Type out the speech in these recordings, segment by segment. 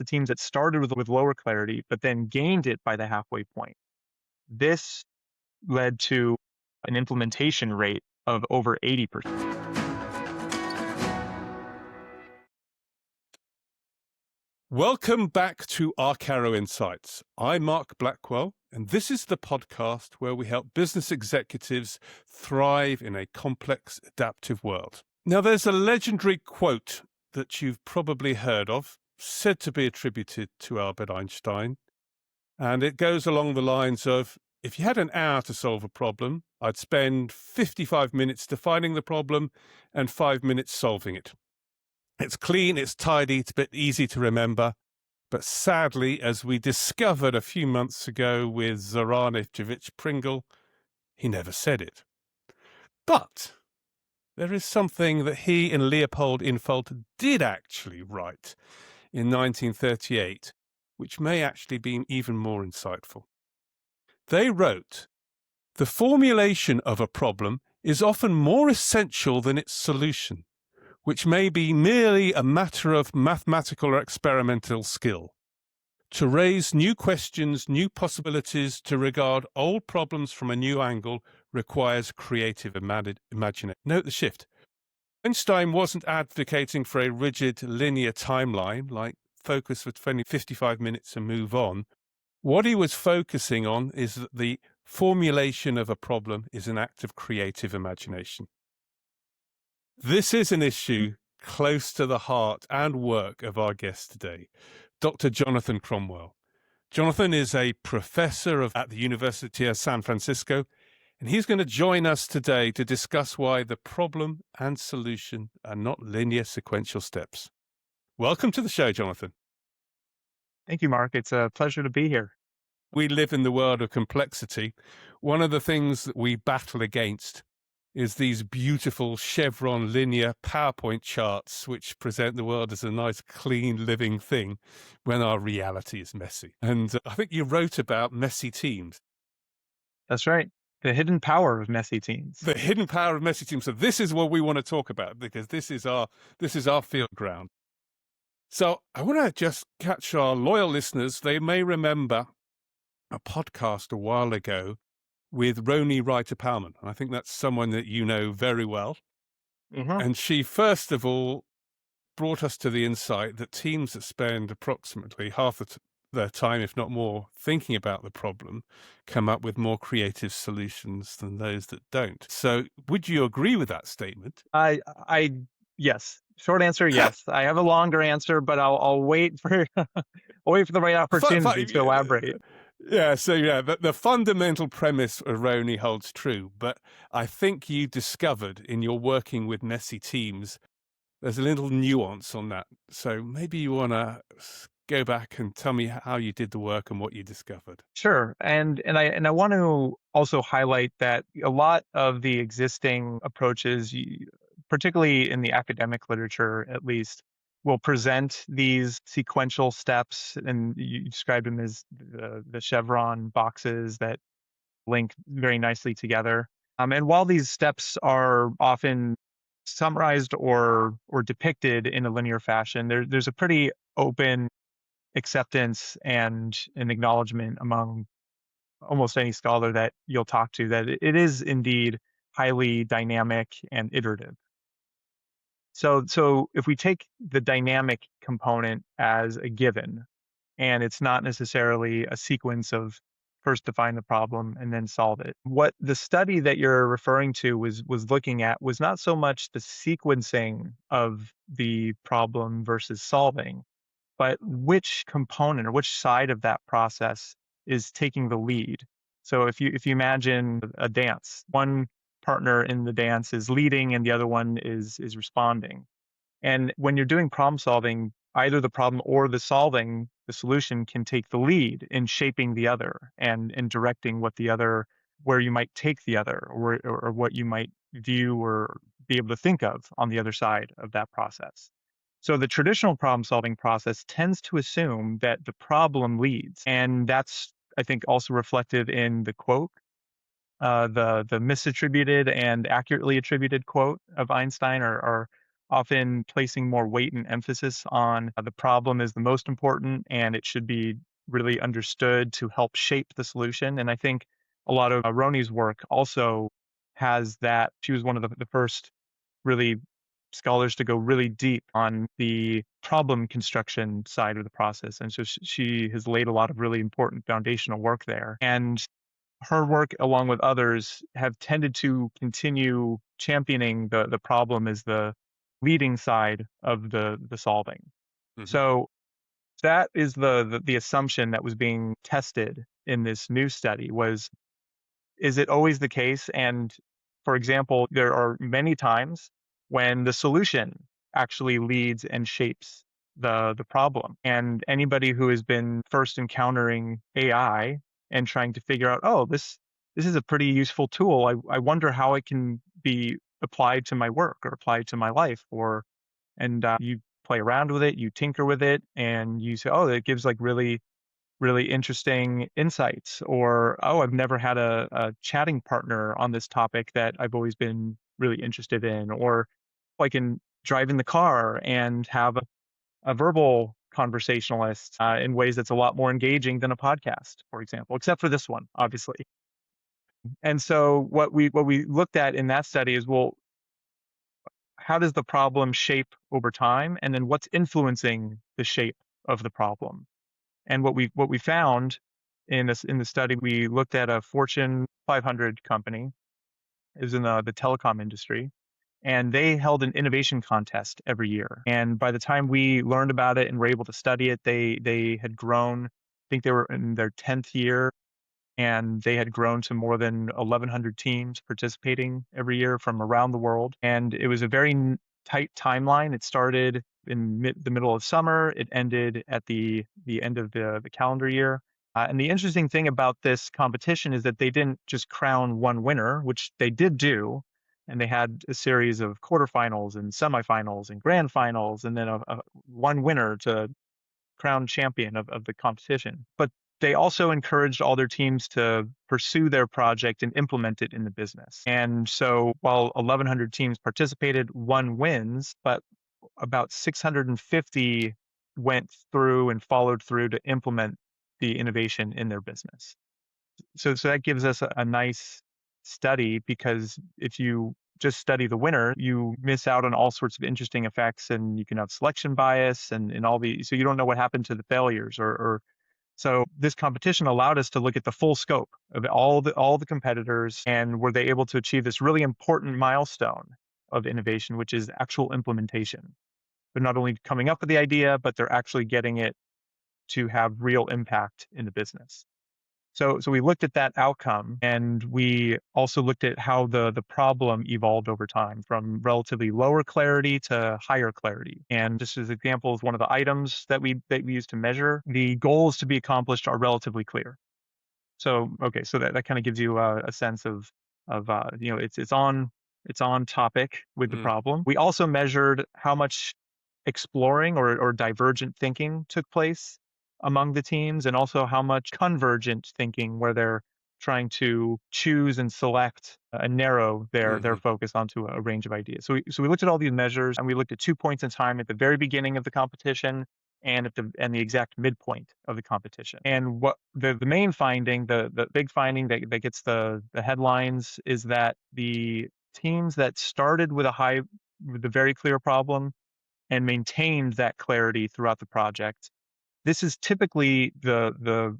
The teams that started with lower clarity, but then gained it by the halfway point. This led to an implementation rate of over 80%. Welcome back to Arcaro Insights. I'm Mark Blackwell, and this is the podcast where we help business executives thrive in a complex, adaptive world. Now, there's a legendary quote that you've probably heard of, said to be attributed to Albert Einstein, and it goes along the lines of, if you had an hour to solve a problem, I'd spend 55 minutes defining the problem and 5 minutes solving it. It's clean, it's tidy, it's a bit easy to remember. But sadly, as we discovered a few months ago with Zoran Ivkovic Pringle, he never said it. But there is something that he and Leopold Infalt did actually write in 1938, which may actually be even more insightful. They wrote, "The formulation of a problem is often more essential than its solution, which may be merely a matter of mathematical or experimental skill. To raise new questions, new possibilities, to regard old problems from a new angle requires creative imagination." Note the shift. Einstein wasn't advocating for a rigid linear timeline, like focus for 55 minutes and move on. What he was focusing on is that the formulation of a problem is an act of creative imagination. This is an issue close to the heart and work of our guest today, Dr. Johnathan Cromwell. Johnathan is a professor at the University of San Francisco, and he's going to join us today to discuss why the problem and solution are not linear sequential steps. Welcome to the show, Johnathan. Thank you, Mark. It's a pleasure to be here. We live in the world of complexity. One of the things that we battle against is these beautiful chevron linear PowerPoint charts, which present the world as a nice, clean, living thing when our reality is messy. And I think you wrote about messy teams. That's right. The hidden power of messy teams. The hidden power of messy teams. So this is what we want to talk about, because this is our field ground. So I want to just catch our loyal listeners. They may remember a podcast a while ago with Roni Reiter-Palmon. I think that's someone that you know very well. Mm-hmm. And she, first of all, brought us to the insight that teams that spend approximately half their time, if not more, thinking about the problem, come up with more creative solutions than those that don't. So would you agree with that statement? Yes. Short answer, yes. I have a longer answer, but I'll wait for the right opportunity to elaborate. Yeah, so the fundamental premise of Roni holds true, but I think you discovered in your working with messy teams, there's a little nuance on that. So maybe you want to go back and tell me how you did the work and what you discovered. Sure. And I want to also highlight that a lot of the existing approaches, particularly in the academic literature at least, will present these sequential steps, and you described them as the chevron boxes that link very nicely together. And while these steps are often summarized or depicted in a linear fashion, there's a pretty open acceptance and an acknowledgement among almost any scholar that you'll talk to that it is indeed highly dynamic and iterative. So if we take the dynamic component as a given, and it's not necessarily a sequence of first define the problem and then solve it. What the study that you're referring to was looking at was not so much the sequencing of the problem versus solving, but which component or which side of that process is taking the lead. So if you imagine a dance, one partner in the dance is leading and the other one is responding. And when you're doing problem solving, either the problem or the solution can take the lead in shaping the other and directing where you might take the other, or what you might view or be able to think of on the other side of that process. So the traditional problem solving process tends to assume that the problem leads. And that's, I think, also reflected in the quote, the misattributed and accurately attributed quote of Einstein are often placing more weight and emphasis on the problem is the most important, and it should be really understood to help shape the solution. And I think a lot of Roni's work also has that. She was one of the first really scholars to go really deep on the problem construction side of the process. And so she has laid a lot of really important foundational work there. And her work, along with others, have tended to continue championing the problem as the leading side of the solving. Hmm. So that is the assumption that was being tested in this new study was, is it always the case? And for example, there are many times when the solution actually leads and shapes the problem. And anybody who has been first encountering AI and trying to figure out, oh, this is a pretty useful tool. I wonder how it can be applied to my work or applied to my life. Or and you play around with it, you tinker with it, and you say, oh, it gives like really interesting insights. Or, oh, I've never had a chatting partner on this topic that I've always been really interested in. Or I can drive in the car and have a verbal conversationalist in ways that's a lot more engaging than a podcast, for example, except for this one, obviously. And so what we looked at in that study is, well, how does the problem shape over time? And then what's influencing the shape of the problem? And what we found in the study, we looked at a Fortune 500 company. It was in the telecom industry, and they held an innovation contest every year. And by the time we learned about it and were able to study it, they had grown. I think they were in their 10th year, and they had grown to more than 1,100 teams participating every year from around the world. And it was a very tight timeline. It started in the middle of summer. It ended at the end of the calendar year. And the interesting thing about this competition is that they didn't just crown one winner, which they did do. And they had a series of quarterfinals and semifinals and grand finals, and then one winner to crown champion of the competition. But they also encouraged all their teams to pursue their project and implement it in the business. And so while 1,100 teams participated, one wins, but about 650 went through and followed through to implement the innovation in their business. So that gives us a nice study, because if you just study the winner, you miss out on all sorts of interesting effects, and you can have selection bias and all so you don't know what happened to the failures. Or so this competition allowed us to look at the full scope of all the competitors, and were they able to achieve this really important milestone of innovation, which is actual implementation. They're not only coming up with the idea, but they're actually getting it to have real impact in the business. So we looked at that outcome, and we also looked at how the problem evolved over time from relatively lower clarity to higher clarity. And just as examples, one of the items that we use to measure the goals to be accomplished are relatively clear. So okay, so that kind of gives you a sense of it's on topic with the Mm. problem. We also measured how much exploring or divergent thinking took place among the teams, and also how much convergent thinking, where they're trying to choose and select and narrow their Hmm. focus onto a range of ideas. So we looked at all these measures, and we looked at 2 points in time: at the very beginning of the competition and at the exact midpoint of the competition. And what the main finding, the big finding that gets the headlines, is that the teams that started with a very clear problem and maintained that clarity throughout the project, this is typically the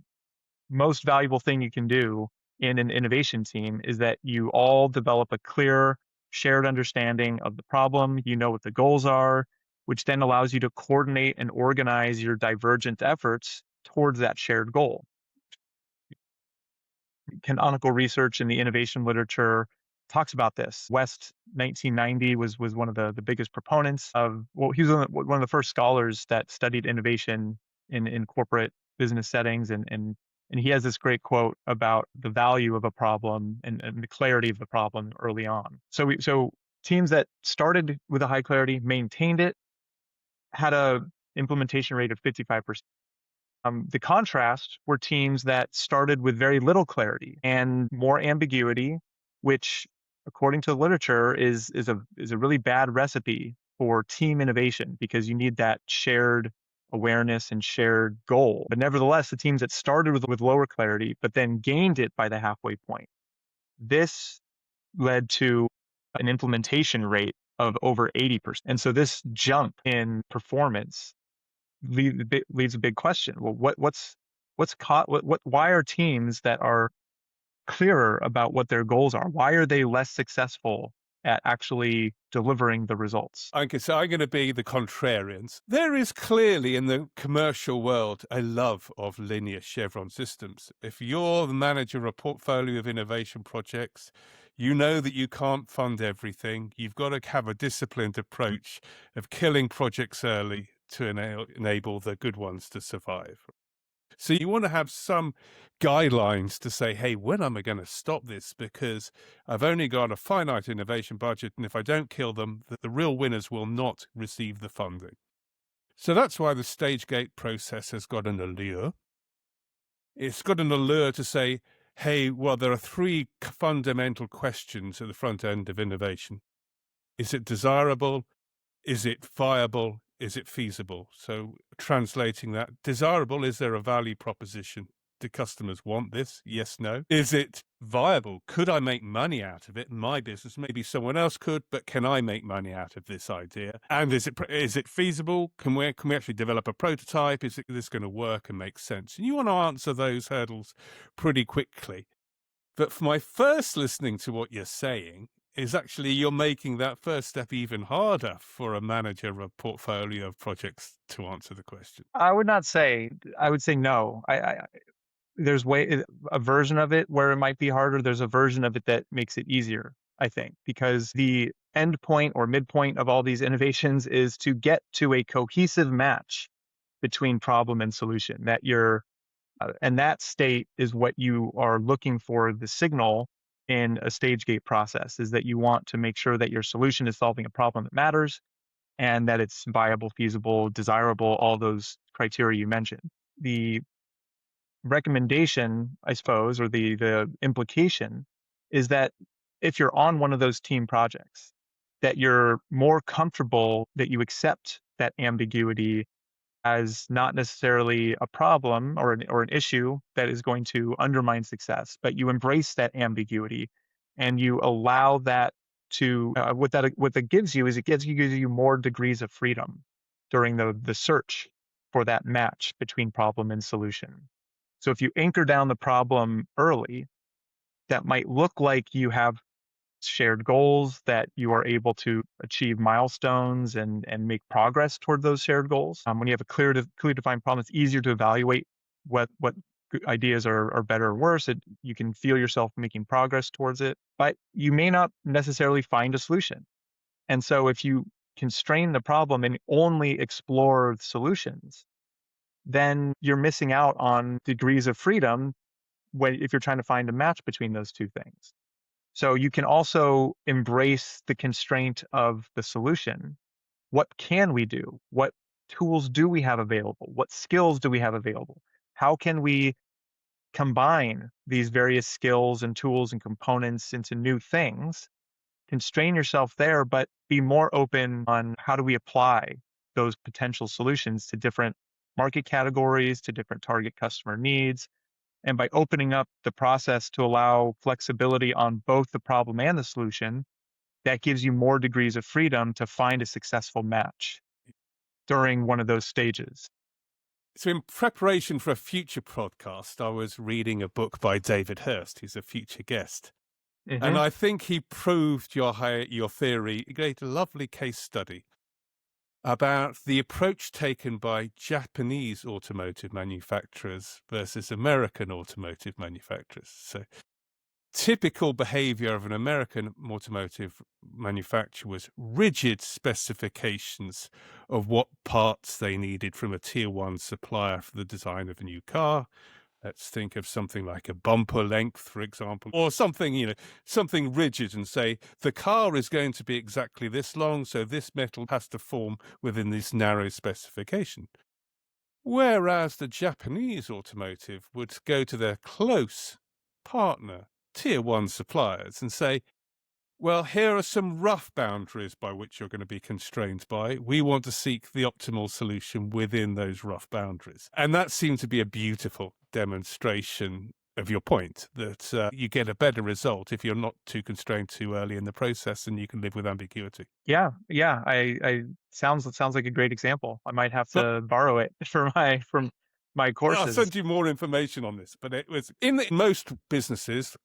most valuable thing you can do in an innovation team, is that you all develop a clear shared understanding of the problem. You know what the goals are, which then allows you to coordinate and organize your divergent efforts towards that shared goal. Canonical research in the innovation literature talks about this. West 1990 was one of the biggest proponents of, well, he was one of the first scholars that studied innovation in corporate business settings, and he has this great quote about the value of a problem and the clarity of the problem early on. So teams that started with a high clarity, maintained it, had a implementation rate of 55%. The contrast were teams that started with very little clarity and more ambiguity, which, according to the literature, is a really bad recipe for team innovation because you need that shared awareness and shared goal. But nevertheless, the teams that started with lower clarity, but then gained it by the halfway point, this led to an implementation rate of over 80%. And so this jump in performance leaves a big question. Well, why are teams that are clearer about what their goals are, why are they less successful at actually delivering the results? Okay, so I'm going to be the contrarians. There is clearly in the commercial world a love of linear chevron systems. If you're the manager of a portfolio of innovation projects, you know that you can't fund everything. You've got to have a disciplined approach of killing projects early to enable the good ones to survive. So you want to have some guidelines to say, hey, when am I going to stop this? Because I've only got a finite innovation budget, and if I don't kill them, the real winners will not receive the funding. So that's why the stage gate process has got an allure. It's got an allure to say, hey, well, there are three fundamental questions at the front end of innovation. Is it desirable? Is it viable? Is it feasible? So translating that, desirable, is there a value proposition? Do customers want this? Yes, no. Is it viable? Could I make money out of it in my business? Maybe someone else could, but can I make money out of this idea? And is it feasible? Can we actually develop a prototype? Is this going to work and make sense? And you want to answer those hurdles pretty quickly. But for my first listening to what you're saying, is actually you're making that first step even harder for a manager of a portfolio of projects to answer the question. I would say no. There's a version of it where it might be harder. There's a version of it that makes it easier, I think, because the end point or midpoint of all these innovations is to get to a cohesive match between problem and solution. And that state is what you are looking for the signal in a stage gate process, is that you want to make sure that your solution is solving a problem that matters and that it's viable, feasible, desirable, all those criteria you mentioned. The recommendation, I suppose, or the implication is that if you're on one of those team projects, that you're more comfortable, that you accept that ambiguity as not necessarily a problem or an issue that is going to undermine success, but you embrace that ambiguity and you allow that to what that gives you is gives you more degrees of freedom during the search for that match between problem and solution. So if you anchor down the problem early, that might look like you have shared goals, that you are able to achieve milestones and make progress toward those shared goals. When you have a clearly defined problem, it's easier to evaluate what ideas are better or worse. You can feel yourself making progress towards it, but you may not necessarily find a solution. And so if you constrain the problem and only explore solutions, then you're missing out on degrees of freedom if you're trying to find a match between those two things. So you can also embrace the constraint of the solution. What can we do? What tools do we have available? What skills do we have available? How can we combine these various skills and tools and components into new things? Constrain yourself there, but be more open on how do we apply those potential solutions to different market categories, to different target customer needs. And by opening up the process to allow flexibility on both the problem and the solution, that gives you more degrees of freedom to find a successful match during one of those stages. So in preparation for a future podcast, I was reading a book by David Hurst, who's a future guest. And I think he proved your theory. He gave a lovely case study about the approach taken by Japanese automotive manufacturers versus American automotive manufacturers. So typical behavior of an American automotive manufacturer was rigid specifications of what parts they needed from a tier one supplier for the design of a new car. Let's think of something like a bumper length, for example, or something, something rigid, and say the car is going to be exactly this long, so this metal has to form within this narrow specification. Whereas the Japanese automotive would go to their close partner, tier one suppliers, and say, Well, here are some rough boundaries by which you're going to be constrained by. We want to seek the optimal solution within those rough boundaries. And that seemed to be a beautiful demonstration of your point that you get a better result if you're not too constrained too early in the process and you can live with ambiguity. Yeah, yeah. I sounds like a great example. I might have So to borrow it from my I'll courses. send you more information on this, but it was most businesses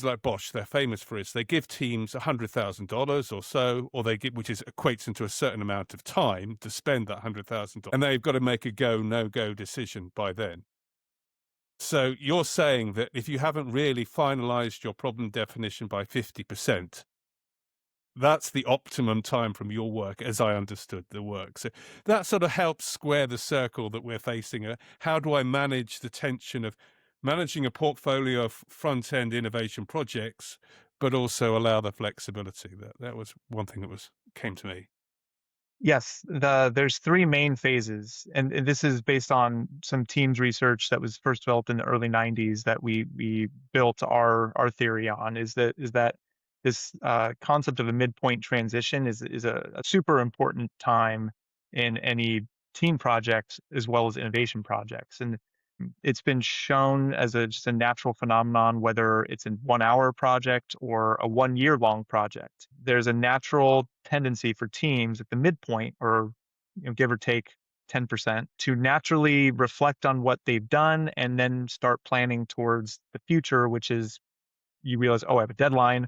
like Bosch, they're famous for this. They give teams $100,000 or so, or they give, which is equates into a certain amount of time to spend that $100,000, and they've got to make a go, no go decision by then. So you're saying that if you haven't really finalized your problem definition by 50%, that's the optimum time from your work, as I understood the work. So that sort of helps square the circle that we're facing. How do I manage the tension of managing a portfolio of front-end innovation projects, but also allow the flexibility? That was one thing that came to me. Yes, there's three main phases, and this is based on some teams research that was first developed in the early 90s that we built our theory on. Is that this concept of a midpoint transition is a super important time in any team project as well as innovation projects, and it's been shown as just a natural phenomenon, whether it's a 1 hour project or a 1 year long project. There's a natural tendency for teams at the midpoint, or give or take 10%, to naturally reflect on what they've done and then start planning towards the future, which is you realize, oh, I have a deadline.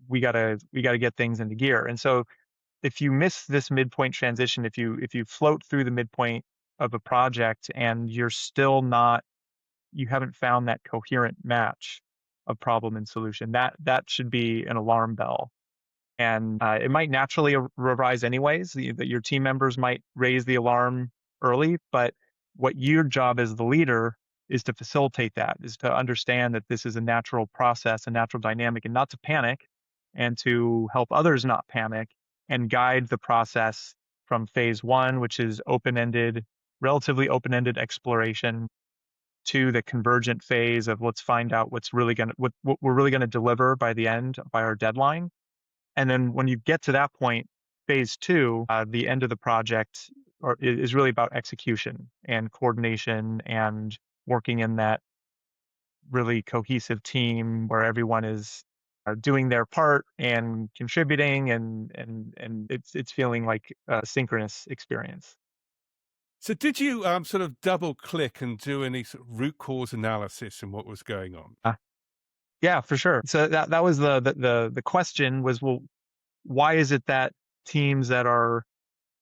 We gotta get things into gear. And so if you miss this midpoint transition, if you float through the midpoint of a project and you haven't found that coherent match of problem and solution, that should be an alarm bell. And it might naturally arise anyways. That your team members might raise the alarm early, but what your job as the leader is to facilitate that, is to understand that this is a natural process, a natural dynamic, and not to panic, and to help others not panic and guide the process from phase one, which is relatively open-ended exploration, to the convergent phase of let's find out what we're really gonna deliver by our deadline. And then when you get to that point, phase two, the end of the project, is really about execution and coordination and working in that really cohesive team where everyone is doing their part and contributing, and it's feeling like a synchronous experience. So did you sort of double click and do any sort of root cause analysis in what was going on? Yeah, for sure. So that was the question was, well, why is it that teams that are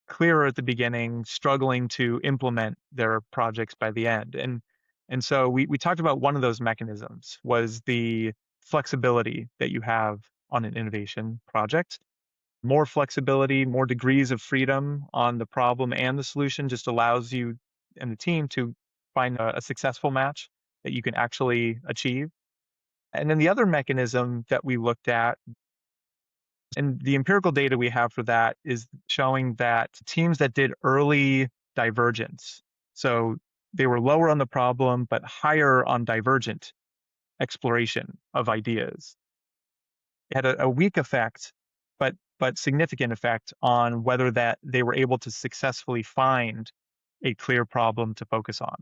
clearer at the beginning, struggling to implement their projects by the end? And so we talked about one of those mechanisms was the flexibility that you have on an innovation project. More flexibility, more degrees of freedom on the problem and the solution just allows you and the team to find a successful match that you can actually achieve. And then the other mechanism that we looked at, and the empirical data we have for that, is showing that teams that did early divergence, so they were lower on the problem but higher on divergent exploration of ideas, had a weak effect, but significant effect on whether that they were able to successfully find a clear problem to focus on.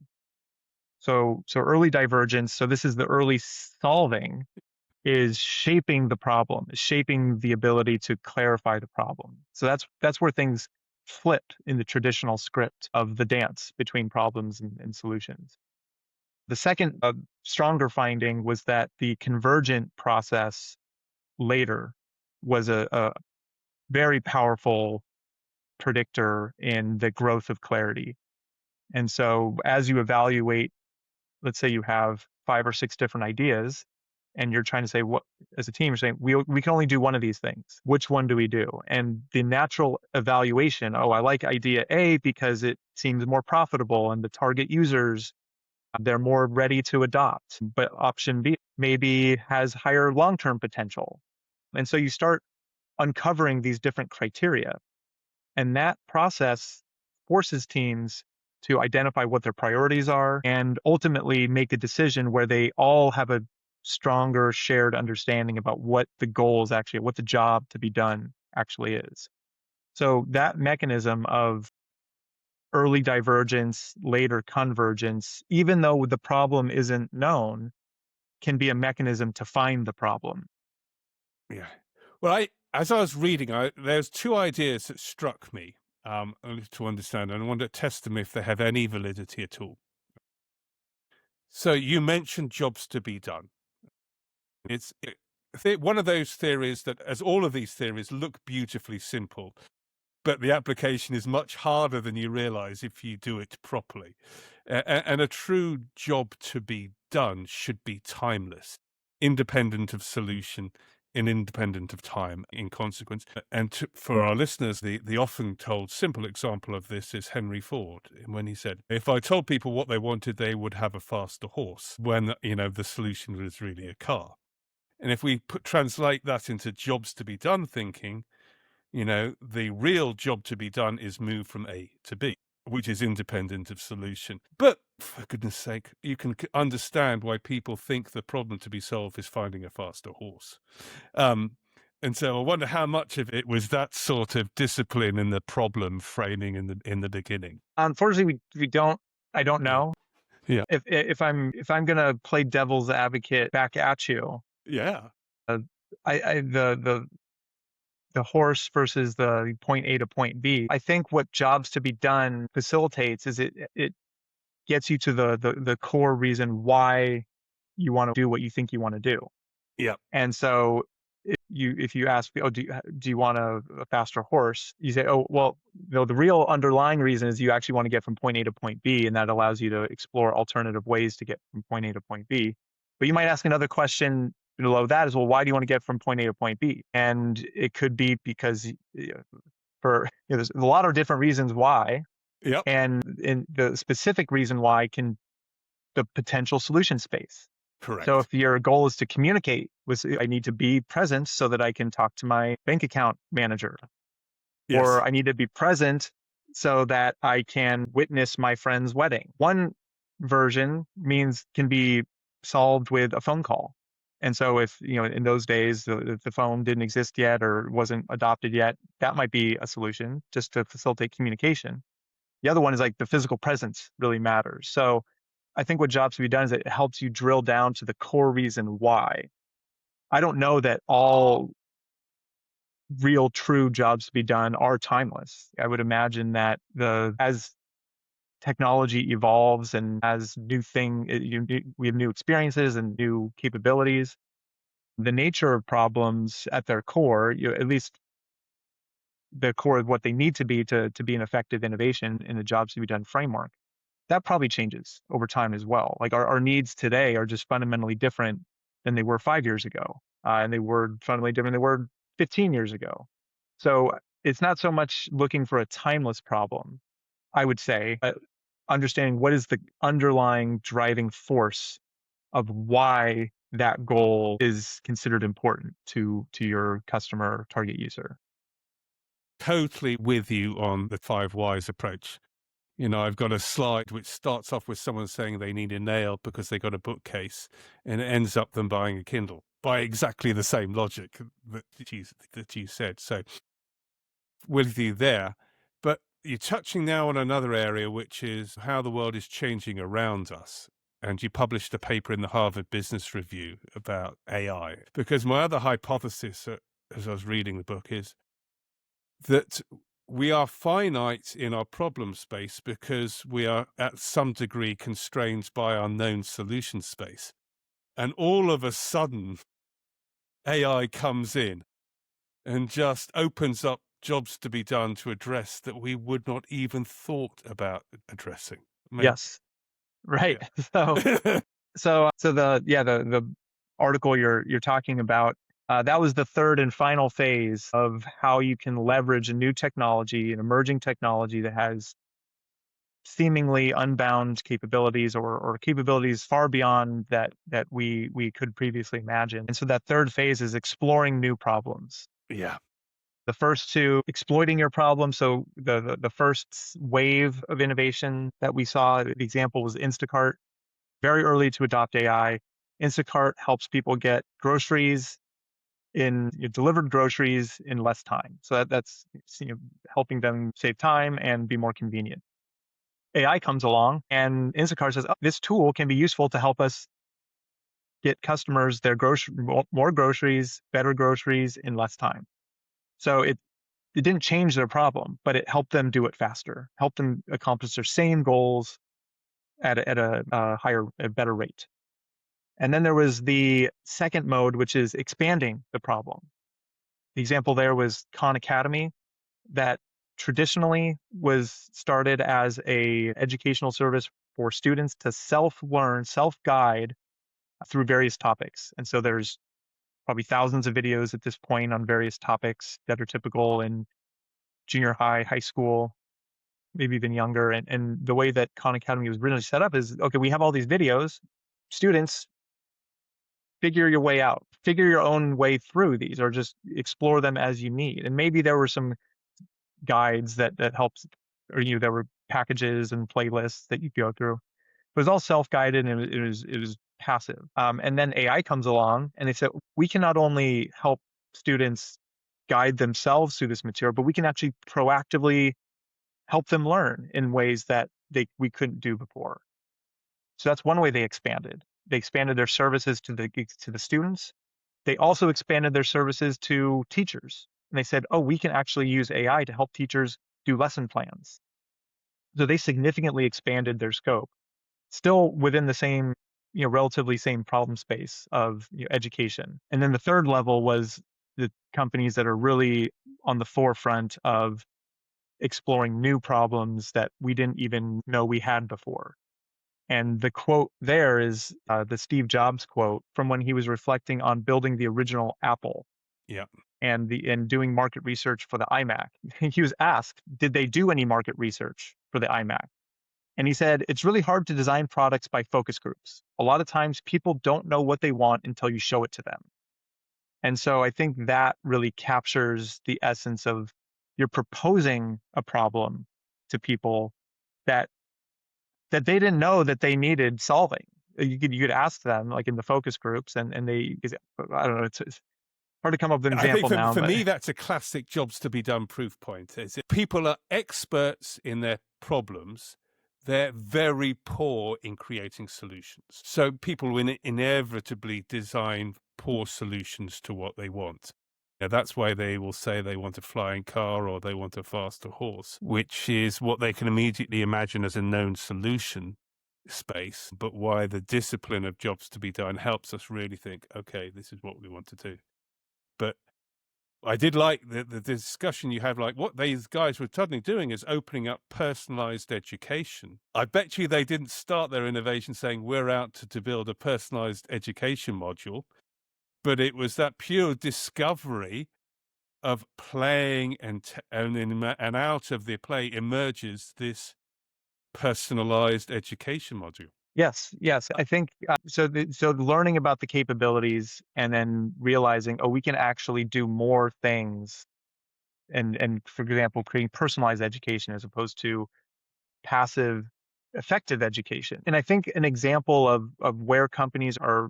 So early divergence. So this is the early solving, is shaping the problem, is shaping the ability to clarify the problem. So that's where things flipped in the traditional script of the dance between problems and solutions. The second stronger finding was that the convergent process later was a very powerful predictor in the growth of clarity. And so as you evaluate, let's say you have five or six different ideas, and you're trying to say, what, as a team, you're saying we can only do one of these things. Which one do we do? And the natural evaluation, oh, I like idea A because it seems more profitable and the target users, they're more ready to adopt. But option B maybe has higher long-term potential. And so you start uncovering these different criteria. And that process forces teams to identify what their priorities are and ultimately make a decision where they all have a stronger shared understanding about what the goal is actually, what the job to be done actually is. So that mechanism of early divergence, later convergence, even though the problem isn't known, can be a mechanism to find the problem. Yeah. Well, as I was reading, there's two ideas that struck me to understand, and I want to test them if they have any validity at all. So you mentioned jobs to be done. One of those theories that, as all of these theories, look beautifully simple, but the application is much harder than you realize if you do it properly. And a true job to be done should be timeless, independent of solution, and independent of time in consequence. And for our listeners, the often told simple example of this is Henry Ford, when he said, if I told people what they wanted, they would have a faster horse, when, the solution was really a car. And if we translate that into jobs to be done thinking, the real job to be done is move from A to B, which is independent of solution. But for goodness sake, you can understand why people think the problem to be solved is finding a faster horse. And so I wonder how much of it was that sort of discipline in the problem framing in the beginning. Unfortunately, we don't. I don't Yeah. know. Yeah. If I'm gonna play devil's advocate back at you, Yeah. uh, I the horse versus the point A to point B. I think what jobs to be done facilitates is it gets you to the core reason why you want to do what you think you want to do. Yeah. And so if you ask, oh, do you want a faster horse? You say, oh, well, no, the real underlying reason is you actually want to get from point A to point B, and that allows you to explore alternative ways to get from point A to point B. But you might ask another question below that as well, why do you want to get from point A to point B? And it could be because there's a lot of different reasons why, Yep. and in the specific reason why can the potential solution space. So Correct. if your goal is to communicate I need to be present so that I can talk to my bank account manager, or Yes. I need to be present so that I can witness my friend's wedding. One version can be solved with a phone call. And so if, in those days, if the phone didn't exist yet or wasn't adopted yet, that might be a solution just to facilitate communication. The other one is like the physical presence really matters. So I think what jobs to be done is it helps you drill down to the core reason why. I don't know that all real true jobs to be done are timeless. I would imagine that as technology evolves and as we have new experiences and new capabilities, the nature of problems at their core, at least the core of what they need to be an effective innovation in the jobs to be done framework, that probably changes over time as well. Like our needs today are just fundamentally different than they were 5 years ago. And they were fundamentally different than they were 15 years ago. So it's not so much looking for a timeless problem, I would say, understanding what is the underlying driving force of why that goal is considered important to your customer target user. Totally with you on the 5 whys approach. I've got a slide which starts off with someone saying they need a nail because they got a bookcase, and it ends up them buying a Kindle by exactly the same logic that you said. So with you there, but you're touching now on another area, which is how the world is changing around us. And you published a paper in the Harvard Business Review about AI, because my other hypothesis, as I was reading the book, is that we are finite in our problem space because we are at some degree constrained by our known solution space. And all of a sudden, AI comes in and just opens up jobs to be done to address that we would not even thought about addressing. I mean, Yes, right. yeah. So the article you're talking about, that was the third and final phase of how you can leverage a new technology, an emerging technology that has seemingly unbound capabilities or capabilities far beyond that we could previously imagine. And so that third phase is exploring new problems. Yeah. The first two, exploiting your problem. So the first wave of innovation that we saw, the example was Instacart, very early to adopt AI. Instacart helps people get groceries delivered groceries in less time. So that's helping them save time and be more convenient. AI comes along and Instacart says, oh, this tool can be useful to help us get customers their more groceries, better groceries in less time. So it didn't change their problem, but it helped them do it faster, helped them accomplish their same goals at a higher, a better rate. And then there was the second mode, which is expanding the problem. The example there was Khan Academy, that traditionally was started as a educational service for students to self-learn, self-guide through various topics. And so there's probably thousands of videos at this point on various topics that are typical in junior high, high school, maybe even younger. And the way that Khan Academy was originally set up is, okay, we have all these videos. Students, figure your way out, figure your own way through these, or just explore them as you need. And maybe there were some guides that helps, or there were packages and playlists that you go through. It was all self-guided and it was passive. And then AI comes along and they said we can not only help students guide themselves through this material, but we can actually proactively help them learn in ways that we couldn't do before. So that's one way they expanded. They expanded their services to the students. They also expanded their services to teachers. And they said, oh, we can actually use AI to help teachers do lesson plans. So they significantly expanded their scope, still within the same, relatively same problem space of education. And then the third level was the companies that are really on the forefront of exploring new problems that we didn't even know we had before. And the quote there is the Steve Jobs quote from when he was reflecting on building the original Apple Yeah. and doing market research for the iMac. He was asked, did they do any market research for the iMac? And he said, it's really hard to design products by focus groups. A lot of times people don't know what they want until you show it to them. And so I think that really captures the essence of you're proposing a problem to people that they didn't know that they needed solving. You could ask them like in the focus groups and they, I don't know, it's hard to come up with an I think example now, for but me, that's a classic jobs to be done proof point. Is it people are experts in their problems. They're very poor in creating solutions. So people will inevitably design poor solutions to what they want. Now, that's why they will say they want a flying car or they want a faster horse, which is what they can immediately imagine as a known solution space, but why the discipline of jobs to be done helps us really think, okay, this is what we want to do. But I did like the discussion you have, like what these guys were suddenly doing is opening up personalized education. I bet you they didn't start their innovation saying we're out to build a personalized education module, but it was that pure discovery of playing and out of the play emerges this personalized education module. yes, yes. I think so learning about the capabilities and then realizing, oh, we can actually do more things and for example, creating personalized education as opposed to passive effective education. And I think an example of where companies are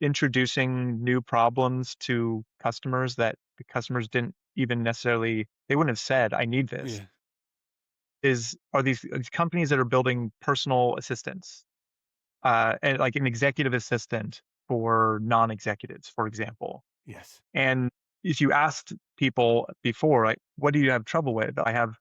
introducing new problems to customers that the customers didn't even necessarily they wouldn't have said, I need this, Yeah. are these companies that are building personal assistants, and like an executive assistant for non-executives, for example. Yes. And if you asked people before, like, what do you have trouble with? I have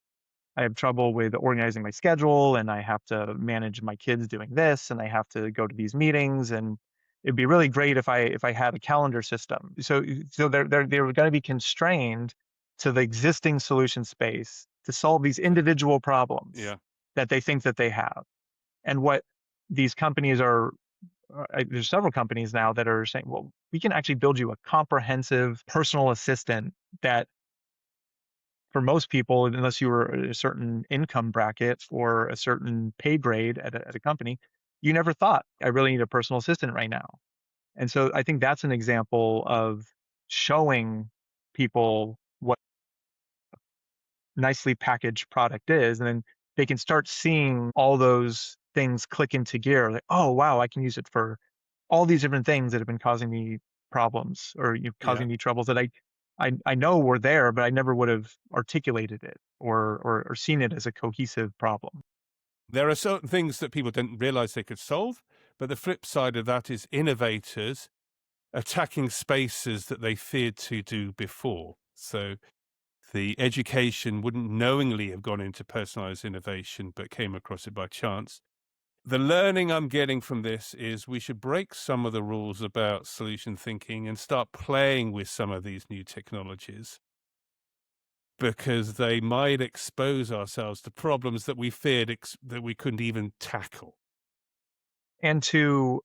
trouble with organizing my schedule and I have to manage my kids doing this and I have to go to these meetings and it'd be really great if I had a calendar system. So they're going to be constrained to the existing solution space to solve these individual problems Yeah. that they think that they have. And what these companies are there's several companies now that are saying, well, we can actually build you a comprehensive personal assistant that for most people, unless you were a certain income bracket or a certain pay grade at a company, you never thought, I really need a personal assistant right now. And so I think that's an example of showing people what nicely packaged product is. And then they can start seeing all those things click into gear. Like, oh, wow, I can use it for all these different things that have been causing me problems or Yeah. causing me troubles that I know were there, but I never would have articulated it or seen it as a cohesive problem. There are certain things that people didn't realize they could solve, but the flip side of that is innovators attacking spaces that they feared to do before. So the education wouldn't knowingly have gone into personalized innovation, but came across it by chance. The learning I'm getting from this is we should break some of the rules about solution thinking and start playing with some of these new technologies because they might expose ourselves to problems that we feared that we couldn't even tackle. And to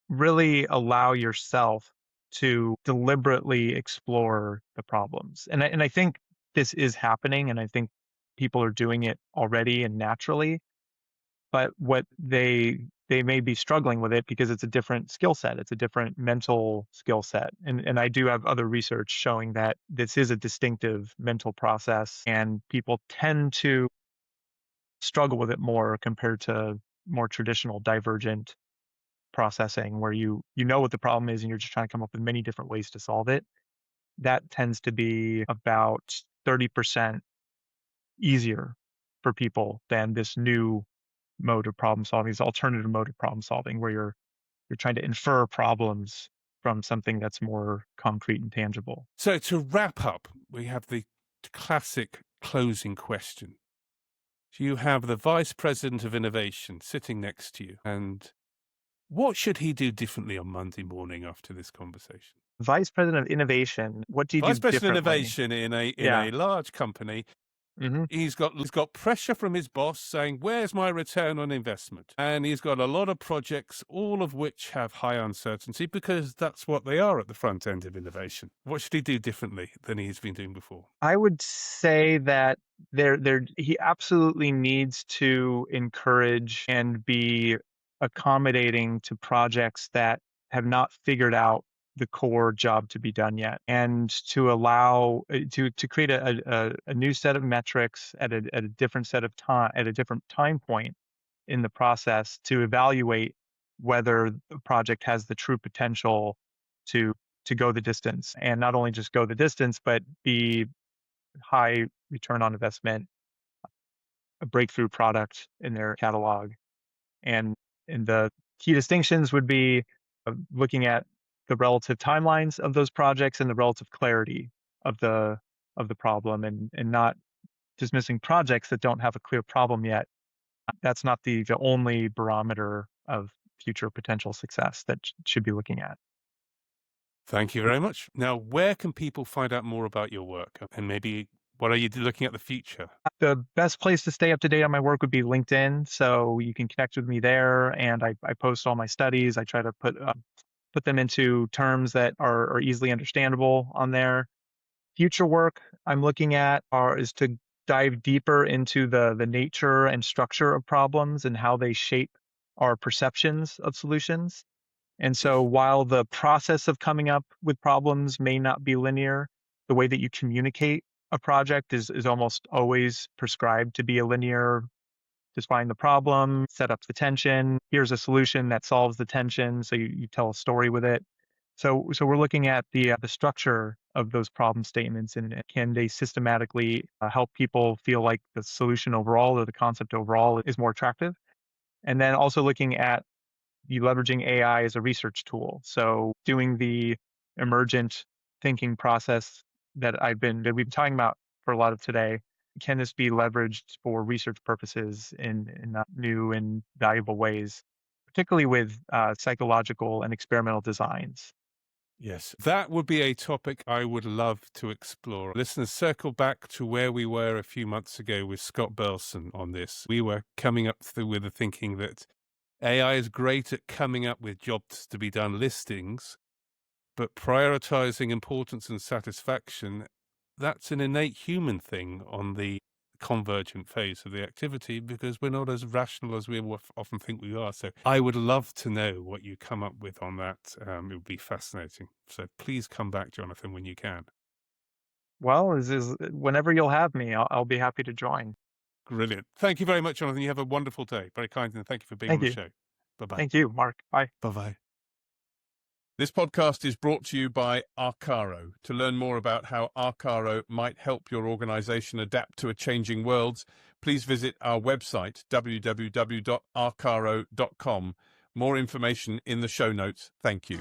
really allow yourself to deliberately explore the problems. And I think this is happening, and I think people are doing it already and naturally, but what they may be struggling with it because it's a different skill set. It's a different mental skill set. And I do have other research showing that this is a distinctive mental process and people tend to struggle with it more compared to more traditional divergent processing where you know what the problem is and you're just trying to come up with many different ways to solve it. That tends to be about 30% easier for people than this new mode of problem solving, this alternative mode of problem solving where you're trying to infer problems from something that's more concrete and tangible. So to wrap up, we have the classic closing question. You have the vice president of innovation sitting next to you, and what should he do differently on Monday morning after this conversation? Vice president of innovation, what do you Vice do president of differently? innovation in Yeah. a large company. Mhm. He's got pressure from his boss saying, "Where's my return on investment?" And he's got a lot of projects, all of which have high uncertainty because that's what they are at the front end of innovation. What should he do differently than he's been doing before? I would say that there he absolutely needs to encourage and be accommodating to projects that have not figured out the core job to be done yet, and to allow to create a new set of metrics at a different set of time at a different time point in the process to evaluate whether the project has the true potential to go the distance, and not only just go the distance, but be high return on investment, a breakthrough product in their catalog. And the key distinctions would be looking at the relative timelines of those projects and the relative clarity of the problem, and not dismissing projects that don't have a clear problem yet. That's not the only barometer of future potential success that should be looking at. Thank you very much. Now, where can people find out more about your work? And maybe what are you looking at the future? The best place to stay up to date on my work would be LinkedIn, so you can connect with me there, and I post all my studies. I try to put them into terms that are easily understandable on there. Future work I'm looking at is to dive deeper into the nature and structure of problems and how they shape our perceptions of solutions. And so Yes. while the process of coming up with problems may not be linear, the way that you communicate a project is almost always prescribed to be a linear. Just find the problem, set up the tension. Here's a solution that solves the tension. So you tell a story with it. So we're looking at the structure of those problem statements, and can they systematically help people feel like the solution overall or the concept overall is more attractive. And then also looking at you leveraging AI as a research tool. So doing the emergent thinking process that we've been talking about for a lot of today, can this be leveraged for research purposes in new and valuable ways, particularly with psychological and experimental designs? Yes, that would be a topic I would love to explore. Listeners, circle back to where we were a few months ago with Scott Burleson on this. We were coming up through with the thinking that AI is great at coming up with jobs to be done listings, but prioritizing importance and satisfaction, that's an innate human thing on the convergent phase of the activity because we're not as rational as we often think we are. So I would love to know what you come up with on that. It would be fascinating. So please come back, Johnathan, when you can. Well, is whenever you'll have me, I'll be happy to join. Brilliant. Thank you very much, Johnathan. You have a wonderful day. Very kind, and thank you for being on Thank the you. show. Bye bye. Thank you, Mark. Bye. Bye bye. This podcast is brought to you by Arcaro. To learn more about how Arcaro might help your organization adapt to a changing world, please visit our website, www.arcaro.com. More information in the show notes. Thank you.